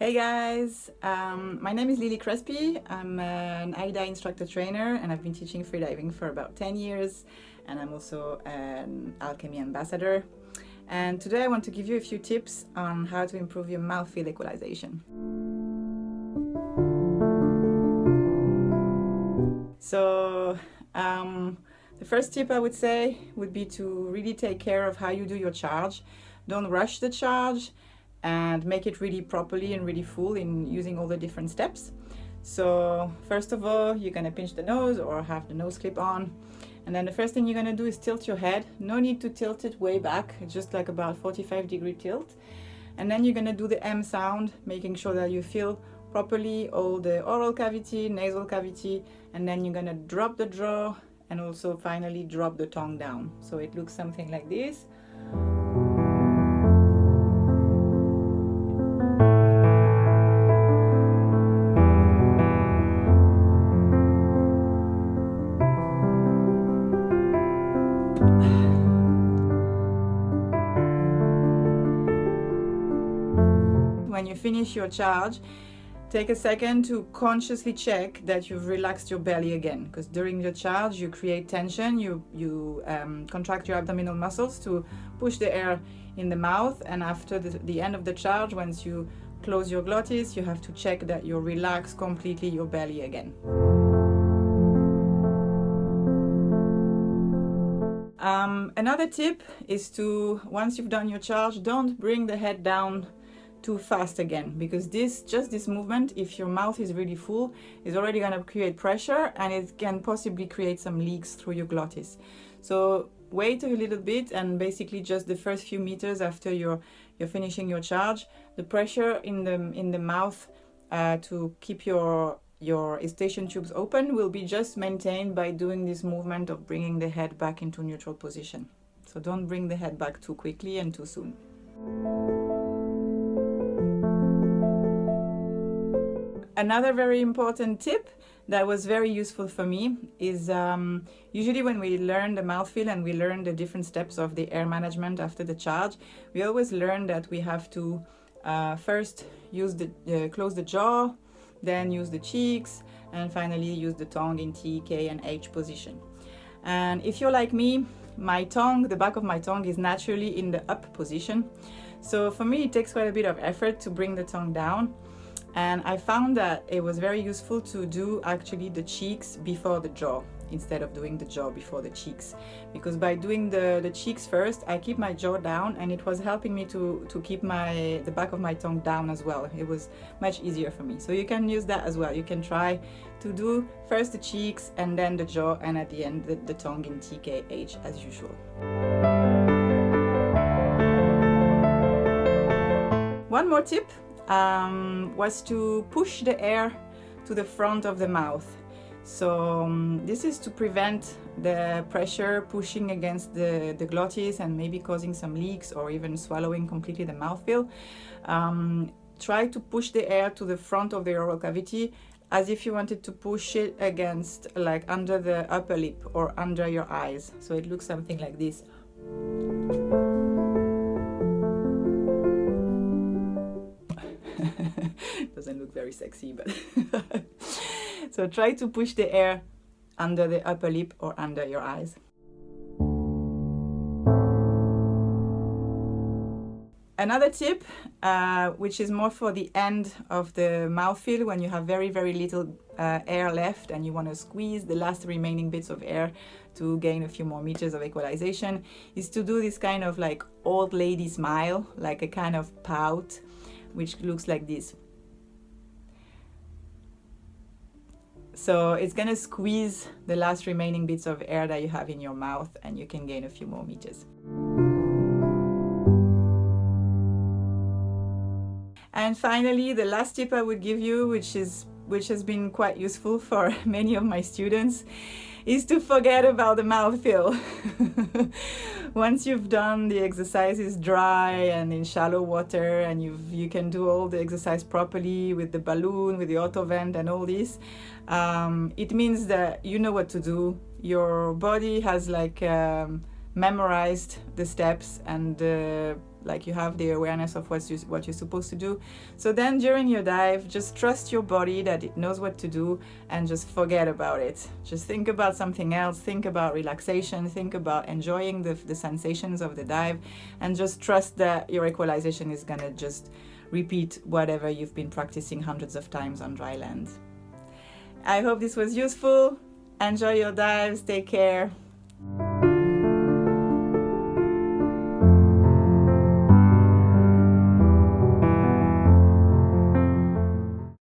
Hey guys, my name is Lily Crespy. I'm an AIDA instructor trainer and I've been teaching freediving for about 10 years, and I'm also an Alchemy ambassador. And today I want to give you a few tips on how to improve your mouthfill equalization. So the first tip I would say would be to really take care of how you do your charge. Don't rush the charge and make it really properly and really full in using all the different steps. So first of all, you're gonna pinch the nose or have the nose clip on. And then the first thing you're gonna do is tilt your head. No need to tilt it way back, just like about 45-degree tilt. And then you're gonna do the M sound, making sure that you feel properly all the oral cavity, nasal cavity, and then you're gonna drop the jaw and also finally drop the tongue down. So it looks something like this. When you finish your charge, take a second to consciously check that you've relaxed your belly again, because during your charge you create tension, you contract your abdominal muscles to push the air in the mouth, and after the end of the charge, once you close your glottis, you have to check that you relax completely your belly again. Another tip is to, once you've done your charge, don't bring the head down too fast again, because just this movement, if your mouth is really full, is already going to create pressure and it can possibly create some leaks through your glottis. So wait a little bit, and basically just the first few meters after you're finishing your charge, the pressure in the mouth to keep your eustachian tubes open will be just maintained by doing this movement of bringing the head back into neutral position. So don't bring the head back too quickly and too soon. Another very important tip that was very useful for me is usually when we learn the mouthfill and we learn the different steps of the air management after the charge, we always learn that we have to first use close the jaw, then use the cheeks, and finally use the tongue in T, K, and H position. And if you're like me, my tongue, the back of my tongue is naturally in the up position. So for me, it takes quite a bit of effort to bring the tongue down. And I found that it was very useful to do actually the cheeks before the jaw instead of doing the jaw before the cheeks, because by doing the cheeks first, I keep my jaw down, and it was helping me to keep the back of my tongue down as well. It was much easier for me. So you can use that as well. You can try to do first the cheeks and then the jaw, and at the end the tongue in TKH as usual. One more tip was to push the air to the front of the mouth. So this is to prevent the pressure pushing against the glottis and maybe causing some leaks or even swallowing completely the mouthfill. Try to push the air to the front of the oral cavity as if you wanted to push it against, like under the upper lip or under your eyes. So it looks something like this. Doesn't look very sexy, but so try to push the air under the upper lip or under your eyes. Another tip, which is more for the end of the mouthfill, when you have very, very little air left and you want to squeeze the last remaining bits of air to gain a few more meters of equalization, is to do this kind of like old lady smile, like a kind of pout, which looks like this. So it's going to squeeze the last remaining bits of air that you have in your mouth, and you can gain a few more meters. And finally, the last tip I would give you, which has been quite useful for many of my students, is to forget about the mouthfill. Once you've done the exercises dry and in shallow water, and you can do all the exercise properly with the balloon, with the auto vent and all this, it means that you know what to do. Your body has like memorized the steps and like you have the awareness of what you're supposed to do. So then during your dive, just trust your body that it knows what to do and just forget about it. Just think about something else, think about relaxation, think about enjoying the sensations of the dive, and just trust that your equalization is gonna just repeat whatever you've been practicing hundreds of times on dry land. I hope this was useful. Enjoy your dives, take care.